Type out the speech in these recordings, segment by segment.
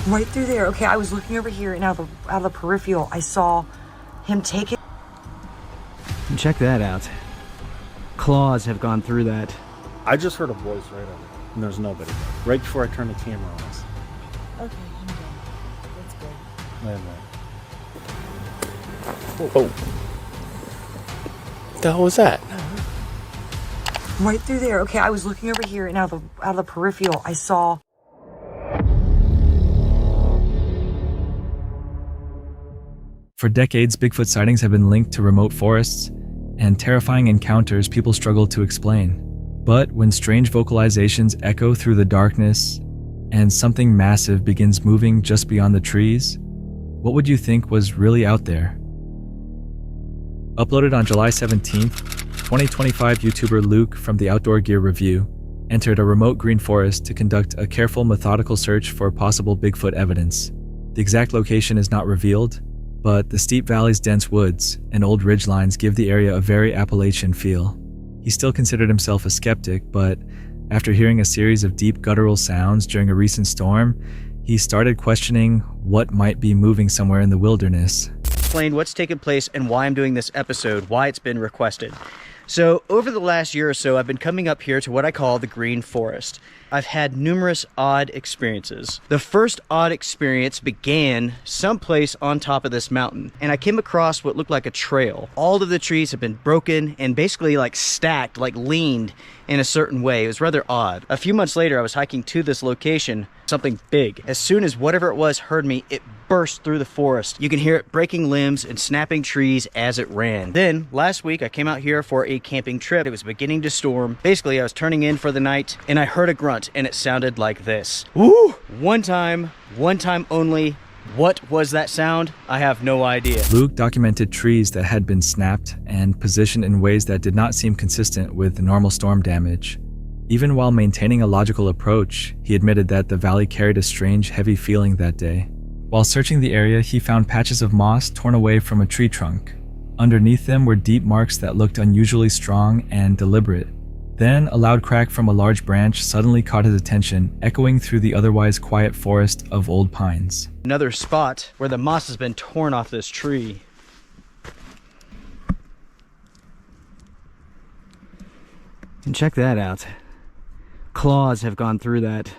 Right through there. Okay, I was looking over here, and out of the peripheral, I saw him take it. And check that out. Claws have gone through that. I just heard a voice right over there, and there's nobody. Right before I turned the camera on. Okay, I'm done. That's good. Wait a minute. Oh. What the hell was that? Right through there. Okay, I was looking over here, and out of the peripheral, I saw. For decades, Bigfoot sightings have been linked to remote forests and terrifying encounters people struggle to explain. But when strange vocalizations echo through the darkness and something massive begins moving just beyond the trees, what would you think was really out there? Uploaded on July 17th, 2025 YouTuber Luke from the Outdoor Gear Review entered a remote green forest to conduct a careful, methodical search for possible Bigfoot evidence. The exact location is not revealed, but the steep valley's dense woods and old ridgelines give the area a very Appalachian feel. He still considered himself a skeptic, but after hearing a series of deep guttural sounds during a recent storm, he started questioning what might be moving somewhere in the wilderness. Explain what's taken place and why I'm doing this episode, why it's been requested. So over the last year or so, I've been coming up here to what I call the Green Forest. I've had numerous odd experiences. The first odd experience began someplace on top of this mountain, and I came across what looked like a trail. All of the trees have been broken and basically like stacked, like leaned in a certain way. It was rather odd. A few months later, I was hiking to this location, something big. As soon as whatever it was heard me, it burst through the forest. You can hear it breaking limbs and snapping trees as it ran. Then last week I came out here for a camping trip. It was beginning to storm. Basically I was turning in for the night and I heard a grunt and it sounded like this. Woo! One time only. What was that sound? I have no idea. Luke documented trees that had been snapped and positioned in ways that did not seem consistent with normal storm damage. Even while maintaining a logical approach, he admitted that the valley carried a strange, heavy feeling that day. While searching the area, he found patches of moss torn away from a tree trunk. Underneath them were deep marks that looked unusually strong and deliberate. Then, a loud crack from a large branch suddenly caught his attention, echoing through the otherwise quiet forest of old pines. Another spot where the moss has been torn off this tree. And check that out. Claws have gone through that.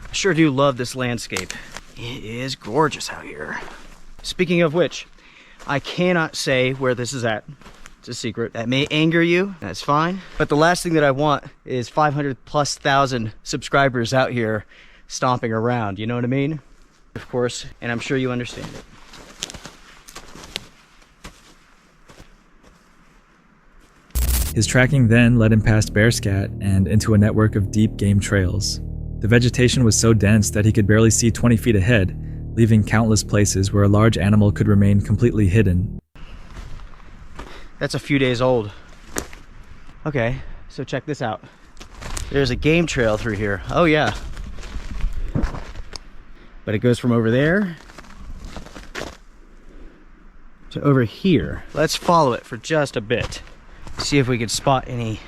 I sure do love this landscape. It is gorgeous out here. Speaking of which, I cannot say where this is at. It's a secret. That may anger you, that's fine. But the last thing that I want is 500,000+ subscribers out here stomping around, you know what I mean? Of course, and I'm sure you understand it. His tracking then led him past bearscat and into a network of deep game trails. The vegetation was so dense that he could barely see 20 feet ahead, leaving countless places where a large animal could remain completely hidden. That's a few days old. Okay, so check this out. There's a game trail through here. Oh yeah. But it goes from over there to over here. Let's follow it for just a bit. See if we can spot any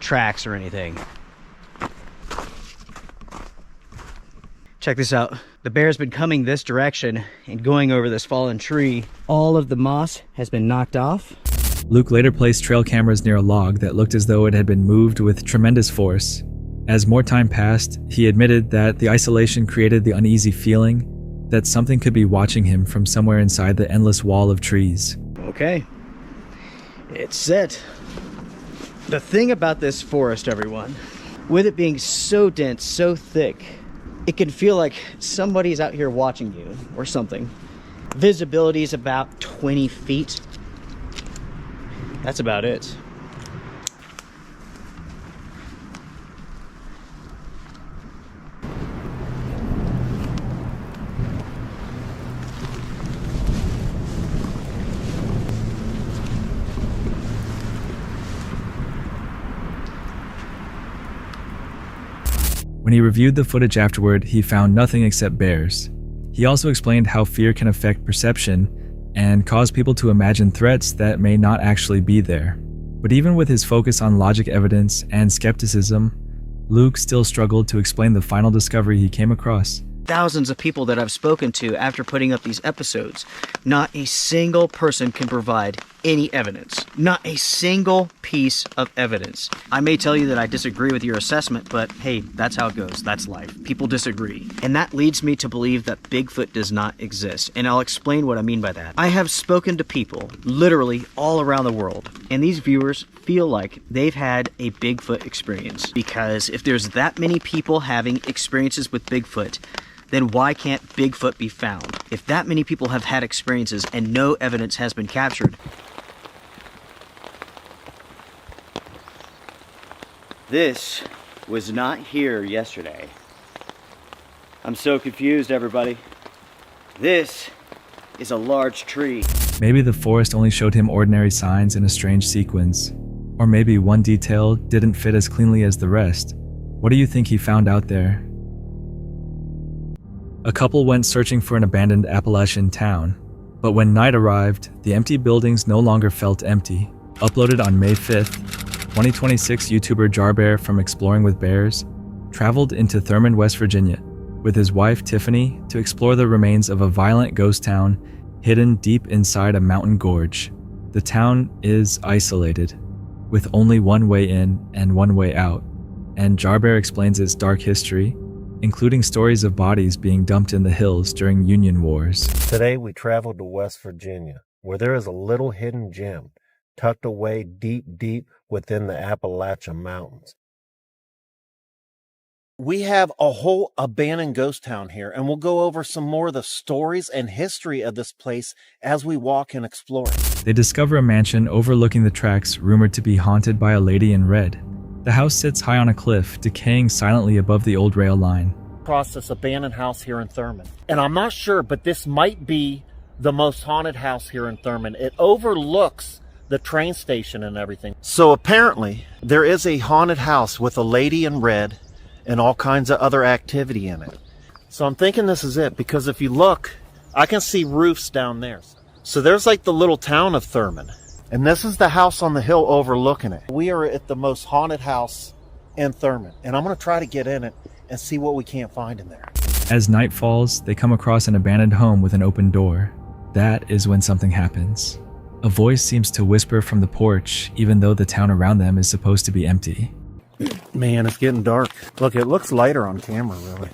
tracks or anything. Check this out. The bear's been coming this direction and going over this fallen tree. All of the moss has been knocked off. Luke later placed trail cameras near a log that looked as though it had been moved with tremendous force. As more time passed, he admitted that the isolation created the uneasy feeling that something could be watching him from somewhere inside the endless wall of trees. Okay, it's set. The thing about this forest, everyone, with it being so dense, so thick, it can feel like somebody's out here watching you or something. Visibility is about 20 feet. That's about it. When he reviewed the footage afterward, he found nothing except bears. He also explained how fear can affect perception and cause people to imagine threats that may not actually be there. But even with his focus on logic evidence and skepticism, Luke still struggled to explain the final discovery he came across. Thousands of people that I've spoken to after putting up these episodes, not a single person can provide any evidence. Not a single piece of evidence. I may tell you that I disagree with your assessment, but hey, that's how it goes. That's life. People disagree. And that leads me to believe that Bigfoot does not exist. And I'll explain what I mean by that. I have spoken to people literally all around the world, and these viewers feel like they've had a Bigfoot experience. Because if there's that many people having experiences with Bigfoot, then why can't Bigfoot be found? If that many people have had experiences and no evidence has been captured. This was not here yesterday. I'm so confused, everybody. This is a large tree. Maybe the forest only showed him ordinary signs in a strange sequence. Or maybe one detail didn't fit as cleanly as the rest. What do you think he found out there? A couple went searching for an abandoned Appalachian town, but when night arrived, the empty buildings no longer felt empty. Uploaded on May 5th, 2026 YouTuber Jarbear from Exploring with Bears traveled into Thurman, West Virginia with his wife Tiffany to explore the remains of a violent ghost town hidden deep inside a mountain gorge. The town is isolated, with only one way in and one way out, and Jarbear explains its dark history, including stories of bodies being dumped in the hills during Union Wars. Today we traveled to West Virginia, where there is a little hidden gem tucked away deep, deep within the Appalachian Mountains. We have a whole abandoned ghost town here, and we'll go over some more of the stories and history of this place as we walk and explore. They discover a mansion overlooking the tracks rumored to be haunted by a lady in red. The house sits high on a cliff, decaying silently above the old rail line. Across this abandoned house here in Thurman. And I'm not sure, but this might be the most haunted house here in Thurman. It overlooks the train station and everything. So apparently, there is a haunted house with a lady in red and all kinds of other activity in it. So I'm thinking this is it, because if you look, I can see roofs down there. So there's like the little town of Thurman. And this is the house on the hill overlooking it. We are at the most haunted house in Thurman, and I'm going to try to get in it and see what we can't find in there. As night falls, they come across an abandoned home with an open door. That is when something happens. A voice seems to whisper from the porch, even though the town around them is supposed to be empty. Man, it's getting dark. Look, it looks lighter on camera, really.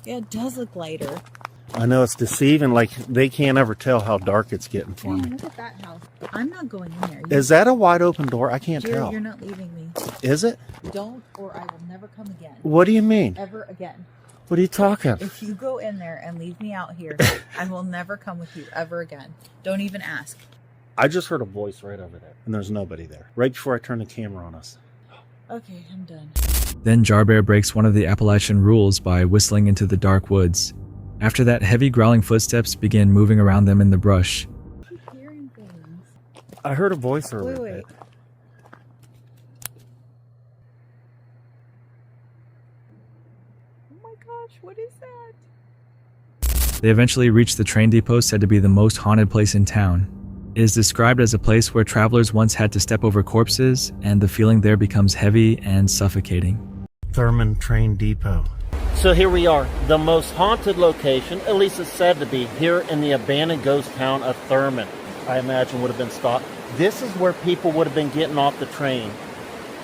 Yeah, it does look lighter. I know it's deceiving, like they can't ever tell how dark it's getting for me. Look at that house. I'm not going in there. Is that a wide open door? I can't Jerry, tell. you're not leaving me. Is it? Don't, or I will never come again. What do you mean? Ever again. What are you talking? If you go in there and leave me out here, I will never come with you ever again. Don't even ask. I just heard a voice right over there, and there's nobody there. Right before I turn the camera on us. Okay, I'm done. Then Jarbear breaks one of the Appalachian rules by whistling into the dark woods. After that, heavy growling footsteps begin moving around them in the brush. I keep hearing things. I heard a voice earlier. Wait. Oh my gosh, what is that? They eventually reach the train depot said to be the most haunted place in town. It is described as a place where travelers once had to step over corpses, and the feeling there becomes heavy and suffocating. Thurman Train Depot. So here we are, the most haunted location, at least it's said to be, here in the abandoned ghost town of Thurman. I imagine would have been stopped. This is where people would have been getting off the train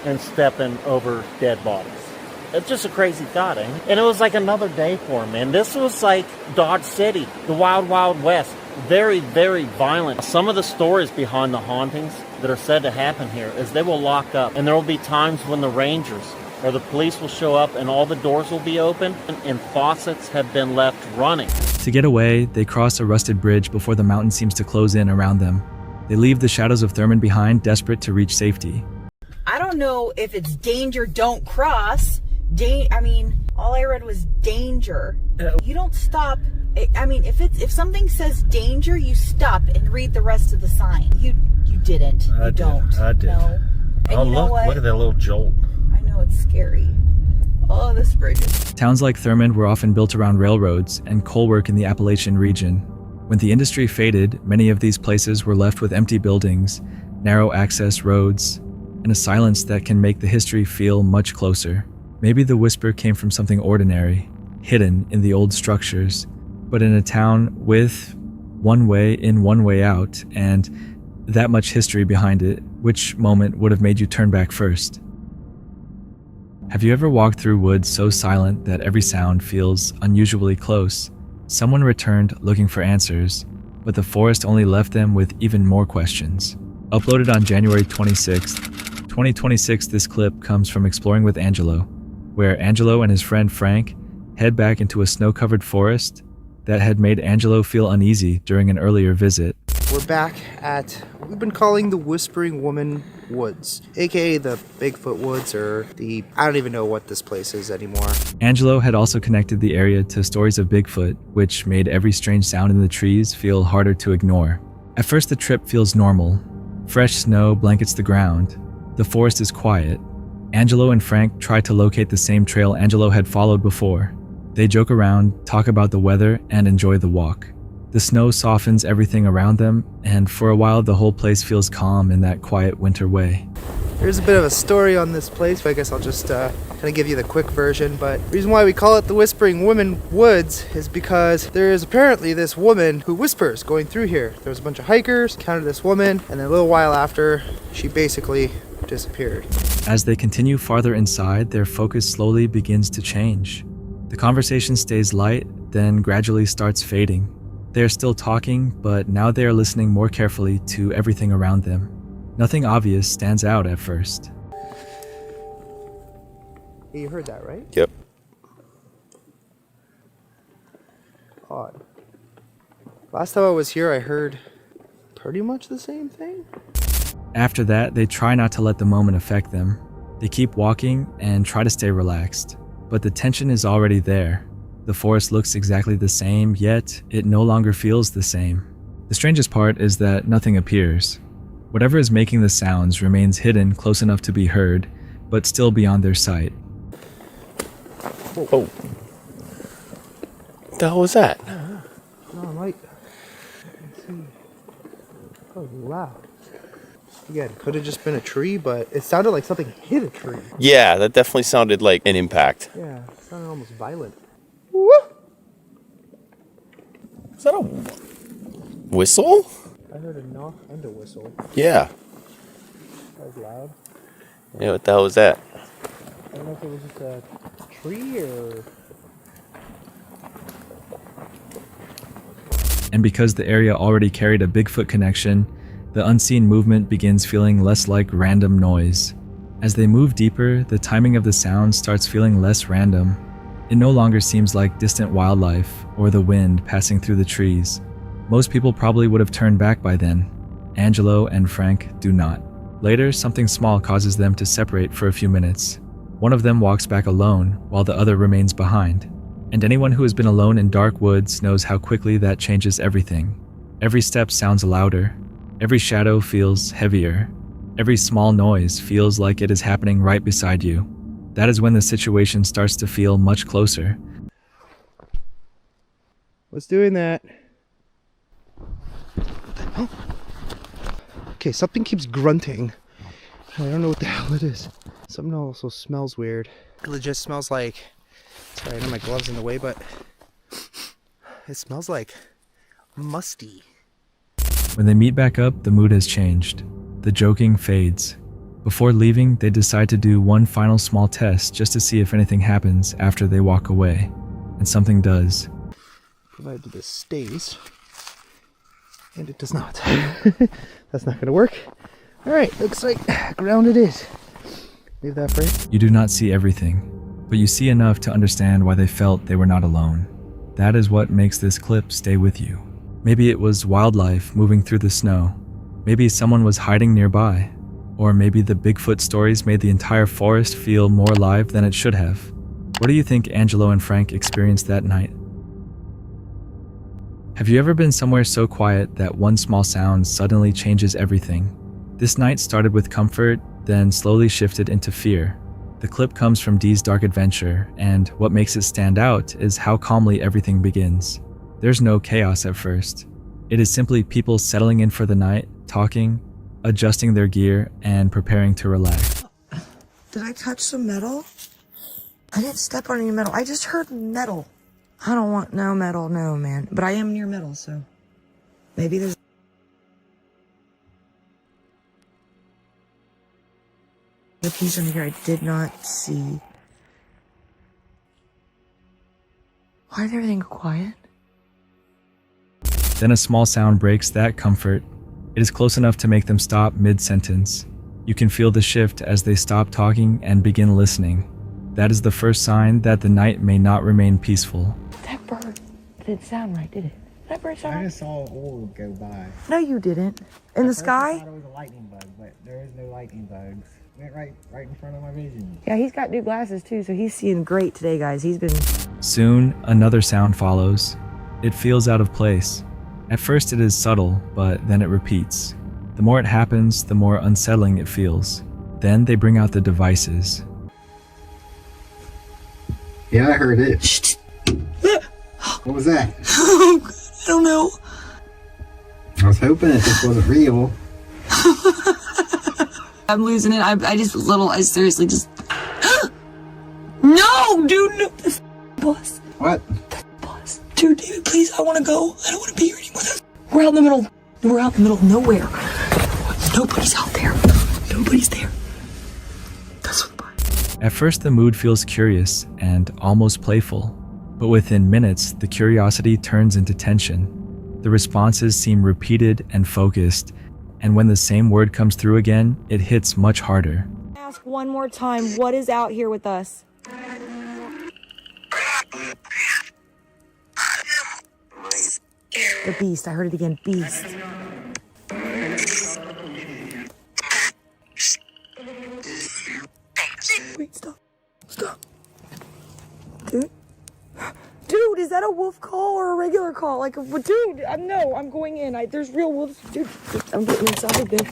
and stepping over dead bodies. It's just a crazy thought, ain't it? And it was like another day for him, man. This was like Dodge City, the Wild Wild West. Very, very violent. Some of the stories behind the hauntings that are said to happen here is they will lock up, and there will be times when the rangers or the police will show up and all the doors will be open and faucets have been left running. To get away, they cross a rusted bridge before the mountain seems to close in around them. They leave the shadows of Thurman behind, desperate to reach safety. I don't know if it's danger, don't cross. All I read was danger. You don't stop. If something says danger, you stop and read the rest of the sign. You didn't. I You did. don't. I did. No. And Oh, you know look what? at that little jolt. I know it's scary. Oh, this bridge is... Towns like Thurmond were often built around railroads and coal work in the Appalachian region. When the industry faded, many of these places were left with empty buildings, narrow access roads, and a silence that can make the history feel much closer. Maybe the whisper came from something ordinary, hidden in the old structures, but in a town with one way in, one way out, and that much history behind it, which moment would have made you turn back first? Have you ever walked through woods so silent that every sound feels unusually close? Someone returned looking for answers, but the forest only left them with even more questions. Uploaded on January 26th, 2026, this clip comes from Exploring with Angelo, where Angelo and his friend Frank head back into a snow-covered forest that had made Angelo feel uneasy during an earlier visit. We're back at what we've been calling the Whispering Woman Woods, aka the Bigfoot Woods, or I don't even know what this place is anymore. Angelo had also connected the area to stories of Bigfoot, which made every strange sound in the trees feel harder to ignore. At first, the trip feels normal. Fresh snow blankets the ground. The forest is quiet. Angelo and Frank try to locate the same trail Angelo had followed before. They joke around, talk about the weather, and enjoy the walk. The snow softens everything around them, and for a while the whole place feels calm in that quiet winter way. There's a bit of a story on this place, but I guess I'll just kind of give you the quick version. But the reason why we call it the Whispering Woman Woods is because there is apparently this woman who whispers going through here. There was a bunch of hikers, encountered this woman, and then a little while after, she basically disappeared. As they continue farther inside, their focus slowly begins to change. The conversation stays light, then gradually starts fading. They are still talking, but now they are listening more carefully to everything around them. Nothing obvious stands out at first. You heard that, right? Yep. Odd. Last time I was here, I heard pretty much the same thing. After that, they try not to let the moment affect them. They keep walking and try to stay relaxed, but the tension is already there. The forest looks exactly the same, yet it no longer feels the same. The strangest part is that nothing appears. Whatever is making the sounds remains hidden close enough to be heard, but still beyond their sight. Oh. What the hell was that? No, I might. Let's see. Oh, loud. Again, could have just been a tree, but it sounded like something hit a tree. Yeah, that definitely sounded like an impact. Yeah, it sounded almost violent. Is that a whistle? I heard a knock and a whistle. Yeah. That was loud. Yeah, what the hell was that? I don't know if it was just a tree or... And because the area already carried a Bigfoot connection, the unseen movement begins feeling less like random noise. As they move deeper, the timing of the sound starts feeling less random. It no longer seems like distant wildlife or the wind passing through the trees. Most people probably would have turned back by then. Angelo and Frank do not. Later, something small causes them to separate for a few minutes. One of them walks back alone, while the other remains behind. And anyone who has been alone in dark woods knows how quickly that changes everything. Every step sounds louder. Every shadow feels heavier. Every small noise feels like it is happening right beside you. That is when the situation starts to feel much closer. What's doing that? Okay, something keeps grunting. I don't know what the hell it is. Something also smells weird. It legit smells like... Sorry, I know my glove's in the way, but... It smells like... musty. When they meet back up, the mood has changed. The joking fades. Before leaving, they decide to do one final small test just to see if anything happens after they walk away. And something does. Provided this stays. And it does not. That's not going to work. Alright, looks like ground it is. Leave that frame. You do not see everything, but you see enough to understand why they felt they were not alone. That is what makes this clip stay with you. Maybe it was wildlife moving through the snow. Maybe someone was hiding nearby. Or maybe the Bigfoot stories made the entire forest feel more alive than it should have. What do you think Angelo and Frank experienced that night? Have you ever been somewhere so quiet that one small sound suddenly changes everything? This night started with comfort, then slowly shifted into fear. The clip comes from Dee's dark adventure, and what makes it stand out is how calmly everything begins. There's no chaos at first. It is simply people settling in for the night, talking, adjusting their gear, and preparing to relax. Did I touch some metal? I didn't step on any metal. I just heard metal. I don't want no metal, no, man. But I am near metal, so maybe there's... the piece under here I did not see. Why did everything go quiet? Then a small sound breaks that comfort. It is close enough to make them stop mid-sentence. You can feel the shift as they stop talking and begin listening. That is the first sign that the night may not remain peaceful. That bird didn't sound right, did it? That bird sound I right? just saw an orb go by. No, you didn't. In the At first I sky? thought it was a lightning bug, but there is no lightning bugs. Went right in front of my vision. Yeah, he's got new glasses too, so he's seeing great today, guys. He's been... Soon, another sound follows. It feels out of place. At first it is subtle, but then it repeats. The more it happens, the more unsettling it feels. Then they bring out the devices. Yeah, I heard it. Shh. What was that? I don't know. I was hoping that this wasn't real. I'm losing it. I seriously just... No, dude, no. The bus. What? The bus. Dude, David, please, I want to go. I don't want to be here anymore. We're out in the middle. We're out in the middle of nowhere. Nobody's out there. Nobody's there. That's what the bus. At first, the mood feels curious and almost playful, but within minutes, the curiosity turns into tension. The responses seem repeated and focused, and when the same word comes through again, it hits much harder. Ask one more time, what is out here with us? The beast. I heard it again. Beast. Wait, stop. Stop. Dude? Dude, is that a wolf call or a regular call? Like, dude, I'm going in. There's real wolves. Dude, I'm getting inside, dude.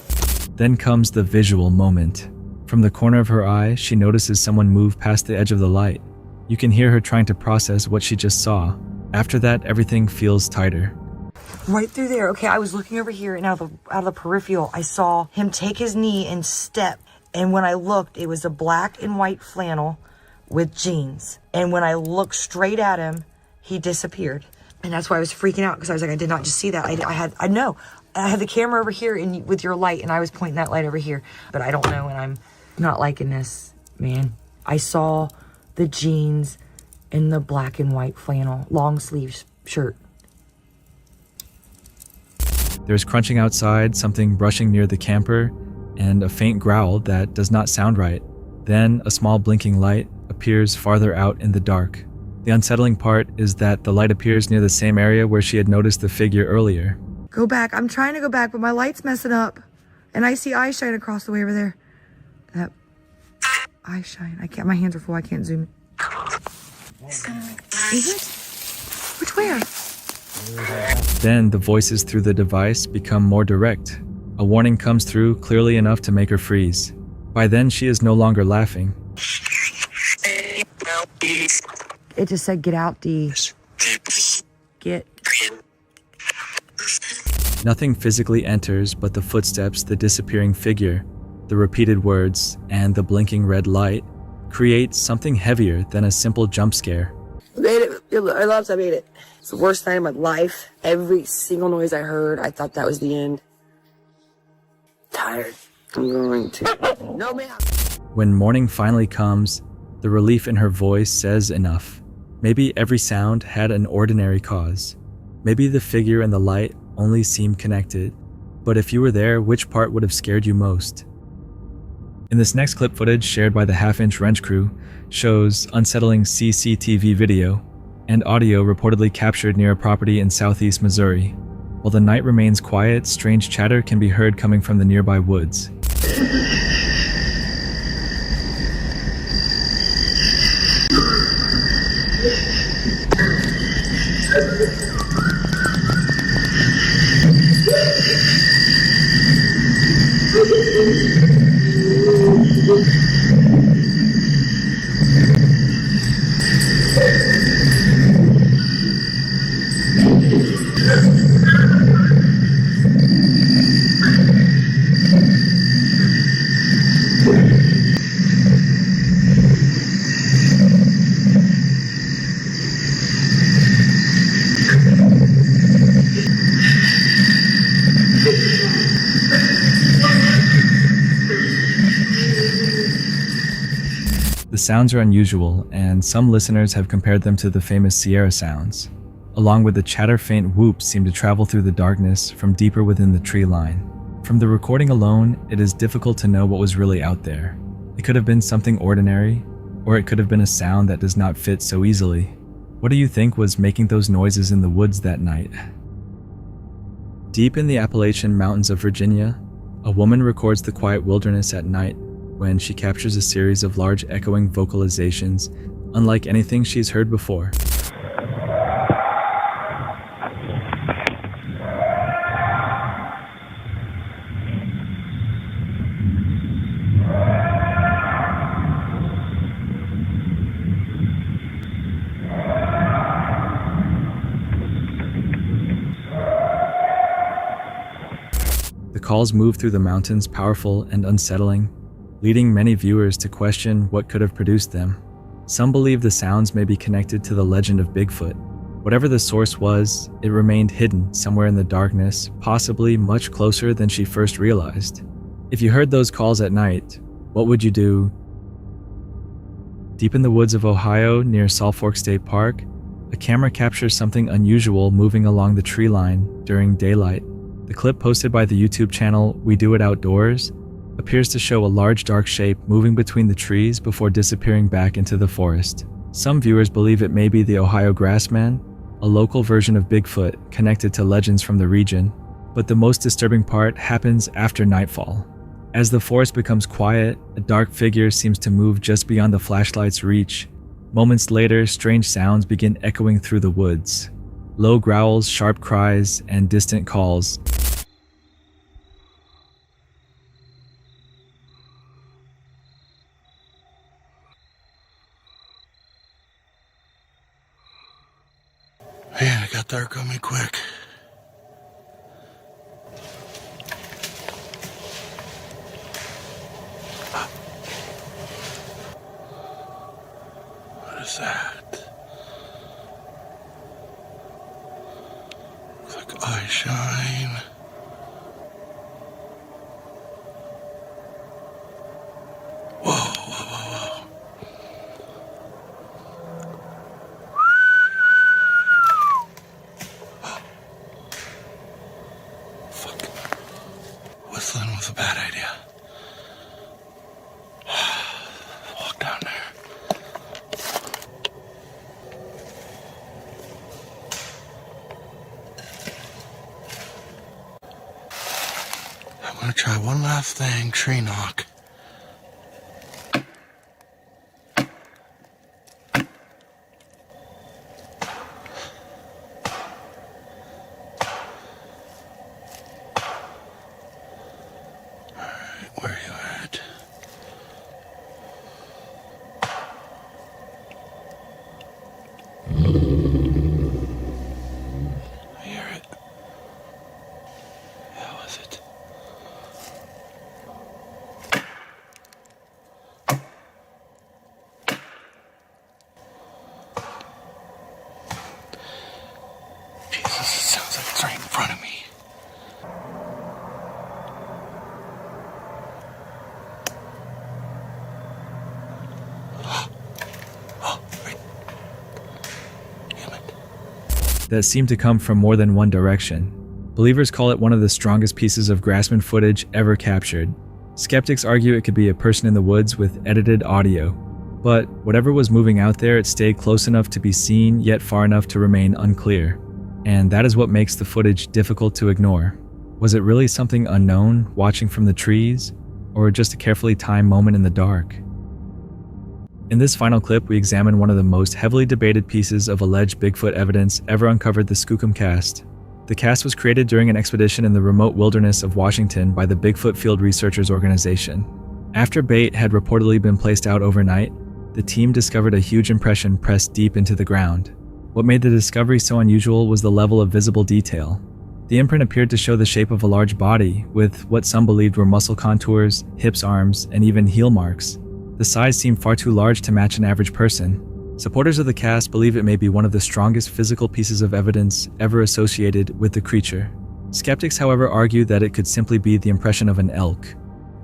Then comes the visual moment. From the corner of her eye, she notices someone move past the edge of the light. You can hear her trying to process what she just saw. After that, everything feels tighter. Right through there. Okay, I was looking over here, and out of the peripheral, I saw him take his knee and step. And when I looked, it was a black and white flannel with jeans. And when I looked straight at him, he disappeared. And that's why I was freaking out, because I was like, I did not just see that. I had the camera over here and with your light, and I was pointing that light over here. But I don't know, and I'm not liking this, man. I saw the jeans and the black and white flannel, long sleeve shirt. There's crunching outside, something brushing near the camper, and a faint growl that does not sound right. Then a small blinking light appears farther out in the dark. The unsettling part is that the light appears near the same area where she had noticed the figure earlier. Go back. I'm trying to go back, but my light's messing up. And I see eye shine across the way over there. That eye shine. I can't, my hands are full. I can't zoom in. Is it? Which where? Then the voices through the device become more direct. A warning comes through clearly enough to make her freeze. By then, she is no longer laughing. It just said, get out, D. Get. Nothing physically enters but the footsteps, the disappearing figure, the repeated words, and the blinking red light create something heavier than a simple jump scare. Made it. I loved I made it. It's the worst night of my life. Every single noise I heard, I thought that was the end. Tired. I'm going to. No, ma'am. When morning finally comes, the relief in her voice says enough. Maybe every sound had an ordinary cause. Maybe the figure and the light only seemed connected. But if you were there, which part would have scared you most? In this next clip footage shared by the Half-Inch Wrench crew shows unsettling CCTV video and audio reportedly captured near a property in southeast Missouri. While the night remains quiet, strange chatter can be heard coming from the nearby woods. sounds are unusual, and some listeners have compared them to the famous Sierra sounds, along with the chatter-faint whoops seem to travel through the darkness from deeper within the tree line. From the recording alone, it is difficult to know what was really out there. It could have been something ordinary, or it could have been a sound that does not fit so easily. What do you think was making those noises in the woods that night? Deep in the Appalachian Mountains of Virginia, a woman records the quiet wilderness at night when she captures a series of large echoing vocalizations unlike anything she's heard before. The calls move through the mountains, powerful and unsettling, leading many viewers to question what could have produced them. Some believe the sounds may be connected to the legend of Bigfoot. Whatever the source was, it remained hidden somewhere in the darkness, possibly much closer than she first realized. If you heard those calls at night, what would you do? Deep in the woods of Ohio, near Salt Fork State Park, a camera captures something unusual moving along the tree line during daylight. The clip posted by the YouTube channel We Do It Outdoors appears to show a large dark shape moving between the trees before disappearing back into the forest. Some viewers believe it may be the Ohio Grassman, a local version of Bigfoot connected to legends from the region. But the most disturbing part happens after nightfall. As the forest becomes quiet, a dark figure seems to move just beyond the flashlight's reach. Moments later, strange sounds begin echoing through the woods. Low growls, sharp cries, and distant calls. Man, it got dark on me quick. What is that? Looks like eye shine. Whoa, whoa, whoa, whoa. Whistling was a bad idea. Walk down there. I'm gonna try one last thing, tree knock. Where are you at? I hear it. How was it? Jesus, it sounds like it's right in front of me. That seemed to come from more than one direction. Believers call it one of the strongest pieces of Grassman footage ever captured. Skeptics argue it could be a person in the woods with edited audio. But whatever was moving out there, it stayed close enough to be seen, yet far enough to remain unclear. And that is what makes the footage difficult to ignore. Was it really something unknown watching from the trees, or just a carefully timed moment in the dark? In this final clip, we examine one of the most heavily debated pieces of alleged Bigfoot evidence ever uncovered, the Skookum cast. The cast was created during an expedition in the remote wilderness of Washington by the Bigfoot Field Researchers Organization. After bait had reportedly been placed out overnight, the team discovered a huge impression pressed deep into the ground. What made the discovery so unusual was the level of visible detail. The imprint appeared to show the shape of a large body, with what some believed were muscle contours, hips, arms, and even heel marks. The size seemed far too large to match an average person. Supporters of the cast believe it may be one of the strongest physical pieces of evidence ever associated with the creature. Skeptics, however, argue that it could simply be the impression of an elk,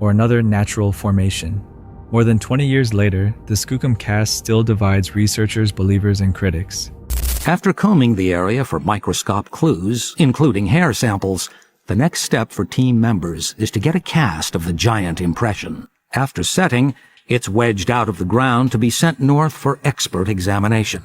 or another natural formation. More than 20 years later, the Skookum cast still divides researchers, believers, and critics. After combing the area for microscope clues, including hair samples, the next step for team members is to get a cast of the giant impression. After setting, it's wedged out of the ground to be sent north for expert examination.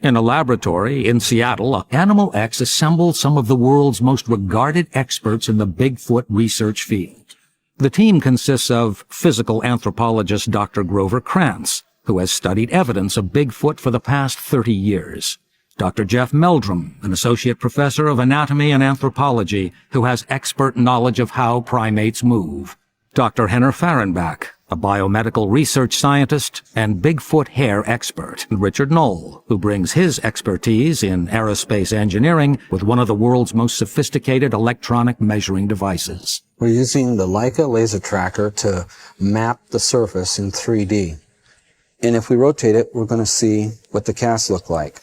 In a laboratory in Seattle, Animal X assembled some of the world's most regarded experts in the Bigfoot research field. The team consists of physical anthropologist Dr. Grover Krantz, who has studied evidence of Bigfoot for the past 30 years. Dr. Jeff Meldrum, an associate professor of anatomy and anthropology, who has expert knowledge of how primates move. Dr. Henner Fahrenbach, a biomedical research scientist and Bigfoot hair expert. And Richard Knoll, who brings his expertise in aerospace engineering with one of the world's most sophisticated electronic measuring devices. We're using the Leica laser tracker to map the surface in 3D. And if we rotate it, we're going to see what the casts look like.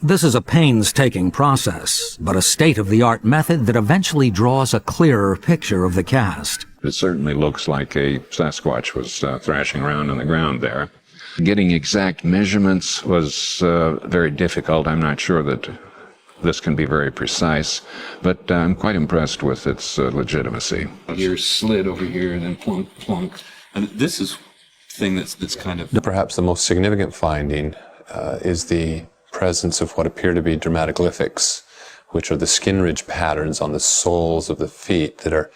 This is a painstaking process, but a state-of-the-art method that eventually draws a clearer picture of the cast. It certainly looks like a Sasquatch was thrashing around on the ground there. Getting exact measurements was very difficult. I'm not sure that this can be very precise, but I'm quite impressed with its legitimacy. Here slid over here and then plunk, plunk. And this is the thing that's kind of... Perhaps the most significant finding is the presence of what appear to be dermatoglyphics, which are the skin ridge patterns on the soles of the feet that are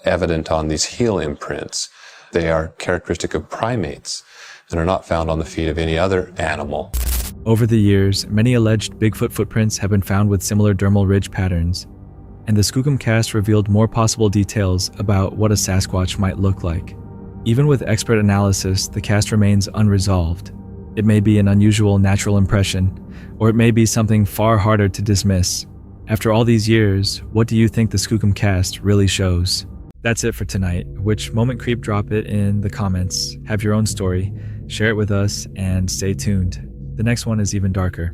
evident on these heel imprints. They are characteristic of primates and are not found on the feet of any other animal. Over the years, many alleged Bigfoot footprints have been found with similar dermal ridge patterns, and the Skookum cast revealed more possible details about what a Sasquatch might look like. Even with expert analysis, the cast remains unresolved. It may be an unusual natural impression, or it may be something far harder to dismiss. After all these years, what do you think the Skookum cast really shows? That's it for tonight. Which moment creep? Drop it in the comments. Have your own story, share it with us, and stay tuned. The next one is even darker.